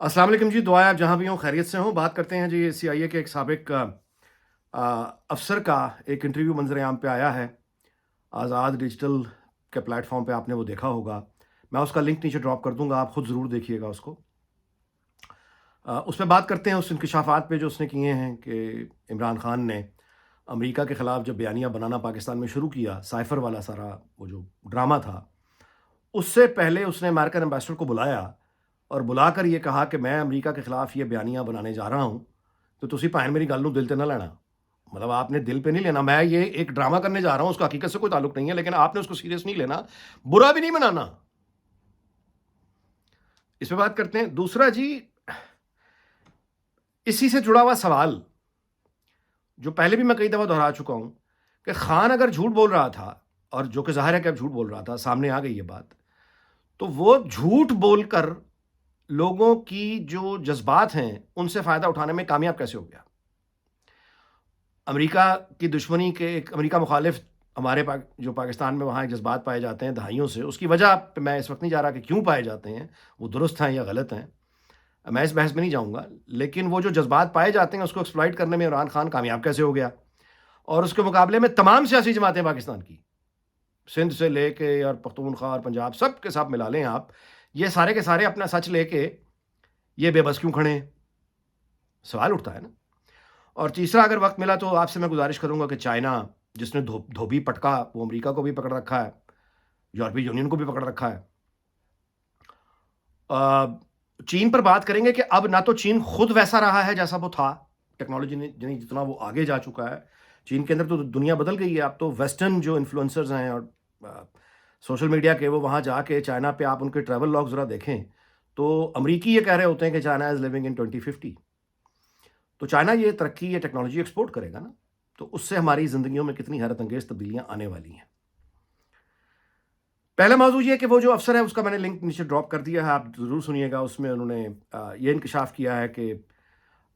السلام علیکم جی، دعائیں آپ جہاں بھی ہوں خیریت سے ہوں۔ بات کرتے ہیں جی سی آئی اے کے ایک سابق افسر کا ایک انٹرویو منظر عام پہ آیا ہے۔ آزاد ڈیجیٹل کے پلیٹ فارم پہ آپ نے وہ دیکھا ہوگا۔ میں اس کا لنک نیچے ڈراپ کر دوں گا، آپ خود ضرور دیکھیے گا اس کو۔ اس پہ بات کرتے ہیں اس انکشافات پہ جو اس نے کیے ہیں کہ عمران خان نے امریکہ کے خلاف جب بیانیہ بنانا پاکستان میں شروع کیا، سائفر والا سارا وہ جو ڈرامہ تھا، اس سے پہلے اس نے امریکن ایمبیسڈر کو بلایا اور بلا کر یہ کہا کہ میں امریکہ کے خلاف یہ بیانیہ بنانے جا رہا ہوں، تو تسی بھائن میری گل نو دل تے نہ لینا۔ مطلب آپ نے دل پہ نہیں لینا، میں یہ ایک ڈرامہ کرنے جا رہا ہوں، اس کا حقیقت سے کوئی تعلق نہیں ہے، لیکن آپ نے اس کو سیریس نہیں لینا، برا بھی نہیں منانا۔ اس پہ بات کرتے ہیں۔ دوسرا جی، اسی سے جڑا ہوا سوال جو پہلے بھی میں کئی دفعہ دہرا چکا ہوں کہ خان اگر جھوٹ بول رہا تھا، اور جو کہ ظاہر ہے کہ اب جھوٹ بول رہا تھا، سامنے آ گئی یہ بات، تو وہ جھوٹ بول کر لوگوں کی جو جذبات ہیں ان سے فائدہ اٹھانے میں کامیاب کیسے ہو گیا؟ امریکہ کی دشمنی کے ایک امریکہ مخالف ہمارے جو پاکستان میں وہاں جذبات پائے جاتے ہیں دہائیوں سے، اس کی وجہ پہ میں اس وقت نہیں جا رہا کہ کیوں پائے جاتے ہیں، وہ درست ہیں یا غلط ہیں، میں اس بحث میں نہیں جاؤں گا، لیکن وہ جو جذبات پائے جاتے ہیں اس کو ایکسپلائٹ کرنے میں عمران خان کامیاب کیسے ہو گیا؟ اور اس کے مقابلے میں تمام سیاسی جماعتیں پاکستان کی، سندھ سے لے کے اور پختونخوا اور پنجاب، سب کے ساتھ ملا لیں آپ، یہ سارے کے سارے اپنا سچ لے کے یہ بے بس کیوں کھڑے ہیں؟ سوال اٹھتا ہے نا۔ اور تیسرا، اگر وقت ملا تو آپ سے میں گزارش کروں گا کہ چائنا جس نے دھوبی پٹکا، وہ امریکہ کو بھی پکڑ رکھا ہے، یورپی یونین کو بھی پکڑ رکھا ہے۔ چین پر بات کریں گے کہ اب نہ تو چین خود ویسا رہا ہے جیسا وہ تھا، ٹیکنالوجی نے جتنا وہ آگے جا چکا ہے، چین کے اندر تو دنیا بدل گئی ہے۔ اب تو ویسٹرن جو انفلوئنسرز ہیں اور سوشل میڈیا کے، وہ وہاں جا کے چائنا پہ آپ ان کے ٹریول لاگ ذرا دیکھیں تو امریکی یہ کہہ رہے ہوتے ہیں کہ چائنا از لیونگ ان 2050۔ تو چائنا یہ ترقی، یہ ٹیکنالوجی ایکسپورٹ کرے گا نا، تو اس سے ہماری زندگیوں میں کتنی حیرت انگیز تبدیلیاں آنے والی ہیں۔ پہلا موضوع یہ کہ وہ جو افسر ہے اس کا میں نے لنک نیچے ڈراپ کر دیا ہے، آپ ضرور سنیے گا۔ اس میں انہوں نے یہ انکشاف کیا ہے کہ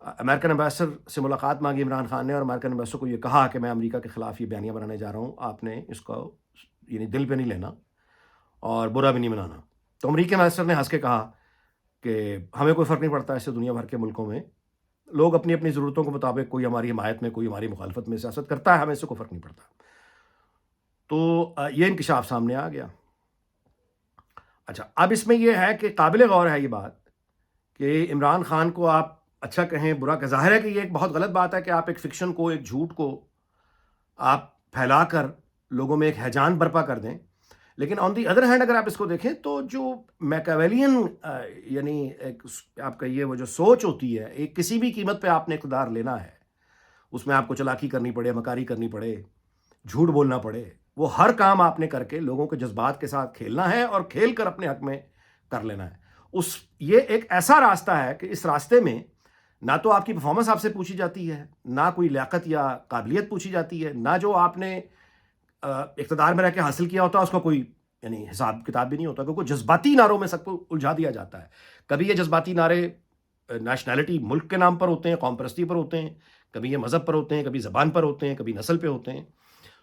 امریکن ایمبیسڈر سے ملاقات مانگی عمران خان نے، اور امریکن ایمبیسڈر کو یہ کہا کہ میں امریکہ کے خلاف یہ بیانیہ بنانے جا رہا ہوں، آپ نے اس کو یعنی دل پہ نہیں لینا اور برا بھی نہیں منانا۔ تو امریکی ایمبیسڈر نے ہنس کے کہا کہ ہمیں کوئی فرق نہیں پڑتا، اس سے دنیا بھر کے ملکوں میں لوگ اپنی اپنی ضرورتوں کے مطابق، کوئی ہماری حمایت میں، کوئی ہماری مخالفت میں سیاست کرتا ہے، ہمیں اس سے کوئی فرق نہیں پڑتا۔ تو یہ انکشاف سامنے آ گیا۔ اچھا، اب اس میں یہ ہے کہ قابل غور ہے یہ بات کہ عمران خان کو آپ اچھا کہیں برا کہیں، ظاہر ہے کہ یہ ایک بہت غلط بات ہے کہ آپ ایک فکشن کو، ایک جھوٹ کو آپ پھیلا کر لوگوں میں ایک ہیجان برپا کر دیں، لیکن آن دی ادر ہینڈ اگر آپ اس کو دیکھیں تو جو میکاویلین یعنی ایک آپ کہیے وہ جو سوچ ہوتی ہے، ایک کسی بھی قیمت پہ آپ نے اقتدار لینا ہے، اس میں آپ کو چلاکی کرنی پڑے، مکاری کرنی پڑے، جھوٹ بولنا پڑے، وہ ہر کام آپ نے کر کے لوگوں کے جذبات کے ساتھ کھیلنا ہے اور کھیل کر اپنے حق میں کر لینا ہے۔ یہ ایک ایسا راستہ ہے کہ اس راستے میں نہ تو آپ کی پرفارمنس آپ سے پوچھی جاتی ہے، نہ کوئی لیاقت یا قابلیت پوچھی جاتی ہے، نہ جو آپ نے اقتدار میں رہ کے حاصل کیا ہوتا ہے اس کا کوئی یعنی حساب کتاب بھی نہیں ہوتا، کیونکہ جذباتی نعروں میں سب کو الجھا دیا جاتا ہے۔ کبھی یہ جذباتی نعرے نیشنلٹی، ملک کے نام پر ہوتے ہیں، قوم پرستی پر ہوتے ہیں، کبھی یہ مذہب پر ہوتے ہیں، کبھی زبان پر ہوتے ہیں، کبھی نسل پہ ہوتے ہیں۔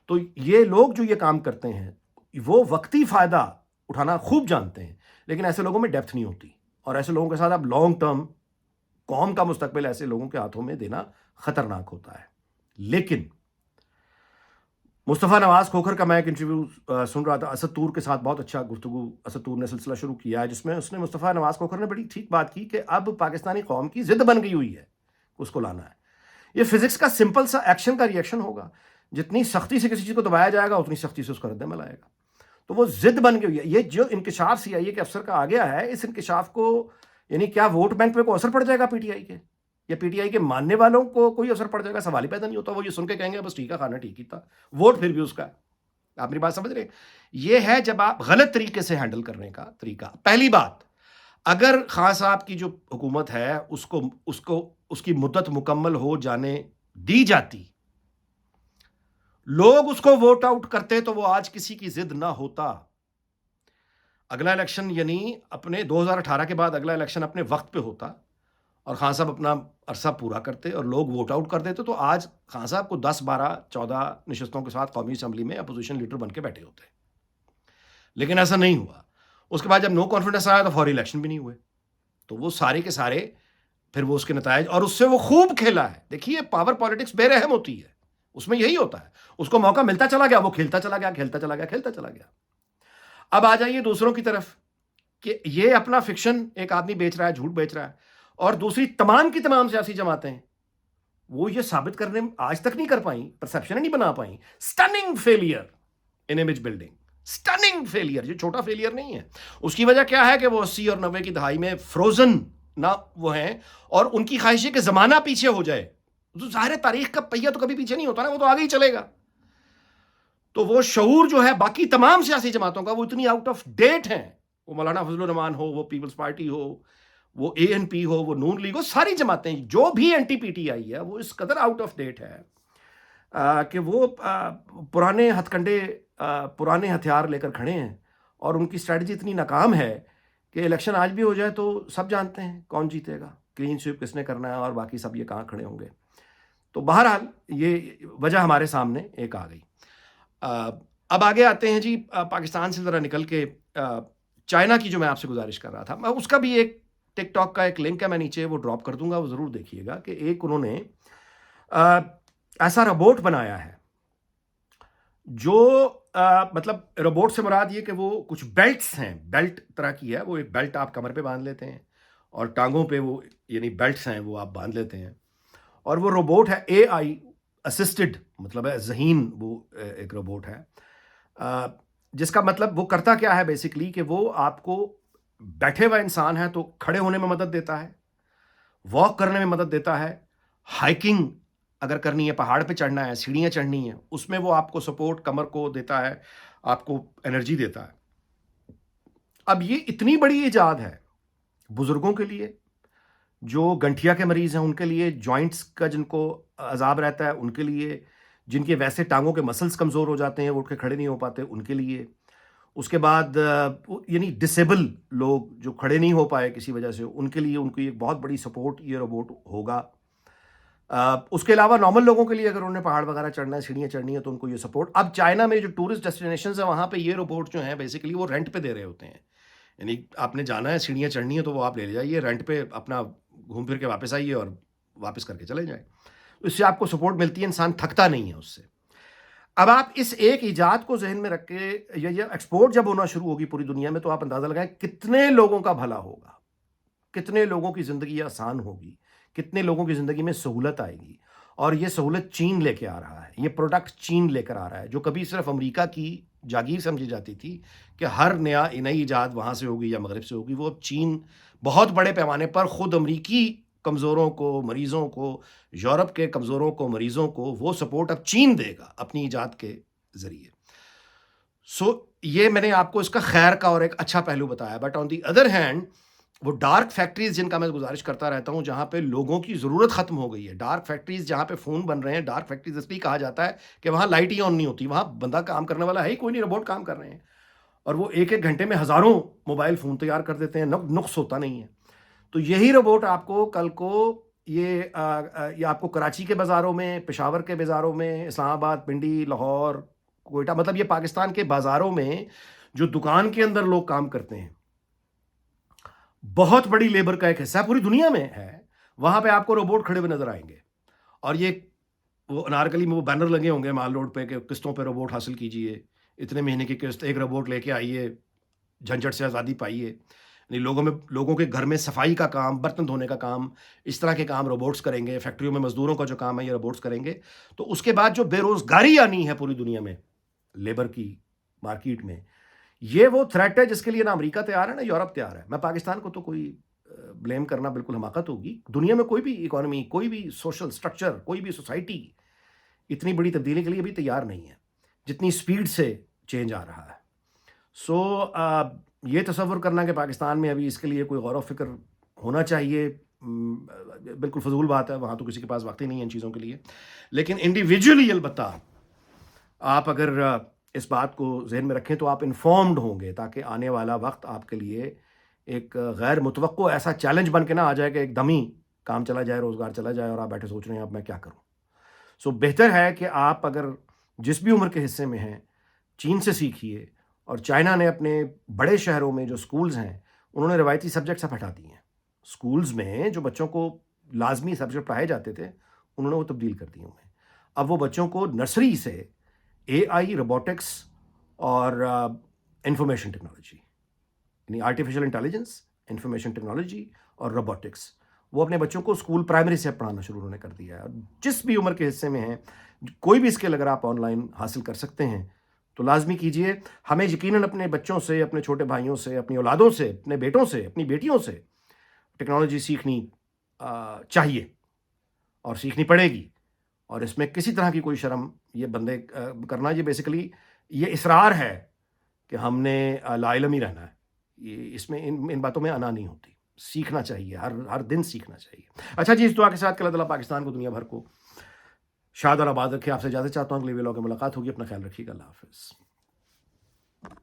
تو یہ لوگ جو یہ کام کرتے ہیں وہ وقتی فائدہ اٹھانا خوب جانتے ہیں، لیکن ایسے لوگوں میں ڈیپتھ نہیں ہوتی، اور ایسے لوگوں کے ساتھ اب لانگ ٹرم قوم کا مستقبل ایسے لوگوں کے ہاتھوں میں دینا خطرناک ہوتا ہے۔ لیکن مصطفیٰ نواز کھوکھر کا میں ایک انٹرویو سن رہا تھا، اسد طور کے ساتھ، بہت اچھا گفتگو اسد طور نے سلسلہ شروع کیا ہے، جس میں اس نے مصطفیٰ نواز کھوکھر نے بڑی ٹھیک بات کی کہ اب پاکستانی قوم کی ضد بن گئی ہوئی ہے، اس کو لانا ہے۔ یہ فزکس کا سمپل سا ایکشن کا ریئیکشن ہوگا، جتنی سختی سے کسی چیز کو دبایا جائے گا اتنی سختی سے اس کا رد عمل آئے گا۔ تو وہ ضد بن گئی ہوئی ہے۔ یہ جو انکشاف سی آئی اے کے افسر کا آ گیا ہے، اس انکشاف کو یعنی کیا ووٹ بینک پہ کوئی اثر پڑ جائے گا پی ٹی آئی کے، یا پی ٹی آئی کے ماننے والوں کو کوئی اثر پڑ جائے گا؟ سوال ہی پیدا نہیں ہوتا۔ وہ یہ سن کے کہیں گے بس ٹھیک ہے، خانہ ٹھیک ہی تھا، ووٹ پھر بھی اس کا ہے۔ آپ میری بات سمجھ رہے ہیں؟ یہ ہے جب آپ غلط طریقے سے ہینڈل کرنے کا طریقہ۔ پہلی بات، اگر خان صاحب کی جو حکومت ہے اس کی مدت مکمل ہو جانے دی جاتی، لوگ اس کو ووٹ آؤٹ کرتے، تو وہ آج کسی کی ضد نہ ہوتا۔ اگلا الیکشن یعنی اپنے 2018 کے بعد اگلا الیکشن اپنے وقت پہ ہوتا، اور خان صاحب اپنا عرصہ پورا کرتے اور لوگ ووٹ آؤٹ کر دیتے، تو آج خان صاحب کو 10 12 14 نشستوں کے ساتھ قومی اسمبلی میں اپوزیشن لیڈر بن کے بیٹھے ہوتے۔ لیکن ایسا نہیں ہوا۔ اس کے بعد جب نو کانفیڈنس آیا تو فوری الیکشن بھی نہیں ہوئے۔ تو وہ سارے کے سارے پھر وہ اس کے نتائج، اور اس سے وہ خوب کھیلا ہے. دیکھیے پاور پالیٹکس بے رحم ہوتی ہے، اس میں یہی ہوتا ہے، اس کو موقع ملتا چلا گیا، وہ کھیلتا چلا گیا، کھیلتا چلا گیا، کھیلتا چلا گیا. اب آ جائیے دوسروں کی طرف کہ یہ اپنا فکشن ایک آدمی بیچ رہا ہے، جھوٹ بیچ رہا ہے، اور دوسری تمام کی تمام سیاسی جماعتیں وہ یہ ثابت کرنے آج تک نہیں کر پائیں، پرسپشن نہیں بنا پائیں. Stunning failure in image building, stunning failure. یہ چھوٹا فیلئر نہیں ہے. اس کی وجہ کیا ہے کہ وہ 80 اور 90 کی دہائی میں فروزن نہ وہ ہیں، اور ان کی خواہش ہے کہ زمانہ پیچھے ہو جائے. تو ظاہر تاریخ کا پہیہ تو کبھی پیچھے نہیں ہوتا نا، وہ تو آگے ہی چلے گا. تو وہ شعور جو ہے باقی تمام سیاسی جماعتوں کا وہ اتنی آؤٹ آف ڈیٹ ہیں. وہ مولانا فضل الرحمان ہو، وہ پیپلز پارٹی ہو، وہ اے این پی ہو، وہ نون لیگ ہو، ساری جماعتیں جو بھی anti PTI ہے وہ اس قدر آؤٹ آف ڈیٹ ہے کہ وہ پرانے ہتھ کنڈے، پرانے ہتھیار لے کر کھڑے ہیں، اور ان کی اسٹریٹجی اتنی ناکام ہے کہ الیکشن آج بھی ہو جائے تو سب جانتے ہیں کون جیتے گا، کلین سویپ کس نے کرنا ہے، اور باقی سب یہ کہاں کھڑے ہوں گے. تو بہرحال یہ وجہ ہمارے سامنے ایک آ گئی. اب آگے آتے ہیں جی، پاکستان سے ذرا نکل کے چائنا کی جو میں آپ سے گزارش کر رہا تھا، میں اس کا بھی ایک ٹک ٹاک کا ایک لنک ہے، میں نیچے وہ ڈراپ کر دوں گا، وہ ضرور دیکھیے گا کہ ایک انہوں نے ایسا روبوٹ بنایا ہے جو مطلب روبوٹ سے مراد یہ کہ وہ کچھ بیلٹس ہیں، بیلٹ طرح کی ہے، وہ ایک بیلٹ آپ کمر پہ باندھ لیتے ہیں اور ٹانگوں پہ وہ یعنی بیلٹس ہیں وہ آپ باندھ لیتے ہیں، اور وہ روبوٹ ہے اے آئی اسسٹڈ، مطلب ہے ذہین، وہ ایک روبوٹ ہے جس کا مطلب وہ کرتا کیا ہے بیسیکلی کہ وہ آپ کو بیٹھے ہوا انسان ہے تو کھڑے ہونے میں مدد دیتا ہے، واک کرنے میں مدد دیتا ہے، ہائکنگ اگر کرنی ہے، پہاڑ پہ چڑھنا ہے، سیڑھیاں چڑھنی ہیں، اس میں وہ آپ کو سپورٹ کمر کو دیتا ہے، آپ کو انرجی دیتا ہے. اب یہ اتنی بڑی ایجاد ہے بزرگوں کے لیے، جو گنٹھیا کے مریض ہیں ان کے لیے، جوائنٹس کا جن کو عذاب رہتا ہے ان کے لیے، جن کے ویسے ٹانگوں کے مسلز کمزور ہو جاتے ہیں، وہ اٹھ کے کھڑے نہیں ہو پاتے ان کے لیے. اس کے بعد یعنی ڈسیبل لوگ جو کھڑے نہیں ہو پائے کسی وجہ سے، ان کے لیے ان کی ایک بہت بڑی سپورٹ یہ روبوٹ ہوگا. اس کے علاوہ نارمل لوگوں کے لیے اگر انہیں پہاڑ وغیرہ چڑھنا ہے، سیڑھیاں چڑھنی ہے، تو ان کو یہ سپورٹ. اب چائنا میں جو ٹورسٹ ڈیسٹینیشنز ہیں وہاں پہ یہ روبوٹ جو ہیں بیسیکلی وہ رینٹ پہ دے رہے ہوتے ہیں. یعنی آپ نے جانا ہے، سیڑھیاں چڑھنی ہے، تو وہ آپ لے جائیے رینٹ پہ، اپنا گھوم پھر کے واپس آئیے اور واپس کر کے چلے جائیں. اس سے آپ کو سپورٹ ملتی ہے، انسان تھکتا نہیں ہے اس سے. اب آپ اس ایک ایجاد کو ذہن میں رکھ کے یہ ایکسپورٹ جب ہونا شروع ہوگی پوری دنیا میں، تو آپ اندازہ لگائیں کتنے لوگوں کا بھلا ہوگا، کتنے لوگوں کی زندگی آسان ہوگی، کتنے لوگوں کی زندگی میں سہولت آئے گی. اور یہ سہولت چین لے کے آ رہا ہے، یہ پروڈکٹ چین لے کر آ رہا ہے، جو کبھی صرف امریکہ کی جاگیر سمجھی جاتی تھی کہ ہر نئی ایجاد وہاں سے ہوگی یا مغرب سے ہوگی. وہ اب چین بہت بڑے پیمانے پر خود امریکی کمزوروں کو، مریضوں کو، یورپ کے کمزوروں کو، مریضوں کو وہ سپورٹ اب چین دے گا اپنی ایجاد کے ذریعے. یہ میں نے آپ کو اس کا خیر کا اور ایک اچھا پہلو بتایا. But on the other hand وہ ڈارک فیکٹریز جن کا میں گزارش کرتا رہتا ہوں، جہاں پہ لوگوں کی ضرورت ختم ہو گئی ہے، ڈارک فیکٹریز جہاں پہ فون بن رہے ہیں، ڈارک فیکٹریز اس لیے کہا جاتا ہے کہ وہاں لائٹ ہی آن نہیں ہوتی، وہاں بندہ کام کرنے والا ہے ہی کوئی نہیں، روبوٹ کام کر رہے ہیں، اور وہ ایک ایک گھنٹے میں ہزاروں موبائل فون تیار کر دیتے ہیں، نقص ہوتا نہیں ہے. تو یہی روبوٹ آپ کو کل کو یہ آپ کو کراچی کے بازاروں میں، پشاور کے بازاروں میں، اسلام آباد، پنڈی، لاہور، کوئٹہ، مطلب یہ پاکستان کے بازاروں میں جو دکان کے اندر لوگ کام کرتے ہیں، بہت بڑی لیبر کا ایک حصہ پوری دنیا میں ہے، وہاں پہ آپ کو روبوٹ کھڑے ہوئے نظر آئیں گے. اور یہ وہ انارکلی میں وہ بینر لگے ہوں گے مال روڈ پہ کہ قسطوں پہ روبوٹ حاصل کیجئے، اتنے مہینے کی قسط، ایک روبوٹ لے کے آئیے، جھنجھٹ سے آزادی پائیے. یعنی لوگوں کے گھر میں صفائی کا کام، برتن دھونے کا کام، اس طرح کے کام روبوٹس کریں گے. فیکٹریوں میں مزدوروں کا جو کام ہے یہ روبوٹس کریں گے. تو اس کے بعد جو بے روزگاری آنی ہے پوری دنیا میں لیبر کی مارکیٹ میں، یہ وہ تھریٹ ہے جس کے لیے نہ امریکہ تیار ہے نہ یورپ تیار ہے. میں پاکستان کو تو کوئی بلیم کرنا بالکل حماقت ہوگی. دنیا میں کوئی بھی اکانومی، کوئی بھی سوشل سٹرکچر، کوئی بھی سوسائٹی اتنی بڑی تبدیلی کے لیے بھی تیار نہیں ہے جتنی سپیڈ سے چینج آ رہا ہے. یہ تصور کرنا کہ پاکستان میں ابھی اس کے لیے کوئی غور و فکر ہونا چاہیے، بالکل فضول بات ہے. وہاں تو کسی کے پاس وقت ہی نہیں ہے ان چیزوں کے لیے. لیکن انڈیویجولی البتہ آپ اگر اس بات کو ذہن میں رکھیں تو آپ انفارمڈ ہوں گے، تاکہ آنے والا وقت آپ کے لیے ایک غیر متوقع ایسا چیلنج بن کے نہ آ جائے کہ ایک دم ہی کام چلا جائے، روزگار چلا جائے، اور آپ بیٹھے سوچ رہے ہیں اب میں کیا کروں. بہتر ہے کہ آپ اگر جس بھی عمر کے حصے میں ہیں، چین سے سیکھیے. اور چائنا نے اپنے بڑے شہروں میں جو سکولز ہیں انہوں نے روایتی سبجیکٹس اب ہٹا دی ہیں. اسکولز میں جو بچوں کو لازمی سبجیکٹ پڑھائے جاتے تھے انہوں نے وہ تبدیل کر دیے ہوئے ہیں. اب وہ بچوں کو نرسری سے اے آئی، روبوٹکس اور انفارمیشن ٹیکنالوجی، یعنی آرٹیفیشل انٹیلیجنس، انفارمیشن ٹیکنالوجی اور روبوٹکس، وہ اپنے بچوں کو اسکول پرائمری سے پڑھانا شروع انہوں نے کر دیا ہے. اور جس بھی عمر کے حصے میں ہیں، کوئی بھی اسکل اگر آپ آن لائن حاصل کر سکتے ہیں تو لازمی کیجئے. ہمیں یقیناً اپنے بچوں سے، اپنے چھوٹے بھائیوں سے، اپنی اولادوں سے، اپنے بیٹوں سے، اپنی بیٹیوں سے ٹیکنالوجی سیکھنی چاہیے اور سیکھنی پڑے گی. اور اس میں کسی طرح کی کوئی شرم یہ بندے کرنا، یہ بیسیکلی یہ اصرار ہے کہ ہم نے لا علم ہی رہنا ہے. اس میں ان باتوں میں انا نہیں ہوتی. سیکھنا چاہیے، ہر دن سیکھنا چاہیے. اچھا جی، اس دعا کے ساتھ کہ اللہ تعالیٰ پاکستان کو، دنیا بھر کو شاد اور آباد رکھے. آپ سے اجازت چاہتا ہوں، اگلی ویلوگ میں ملاقات ہوگی. اپنا خیال رکھیے گا. اللہ حافظ.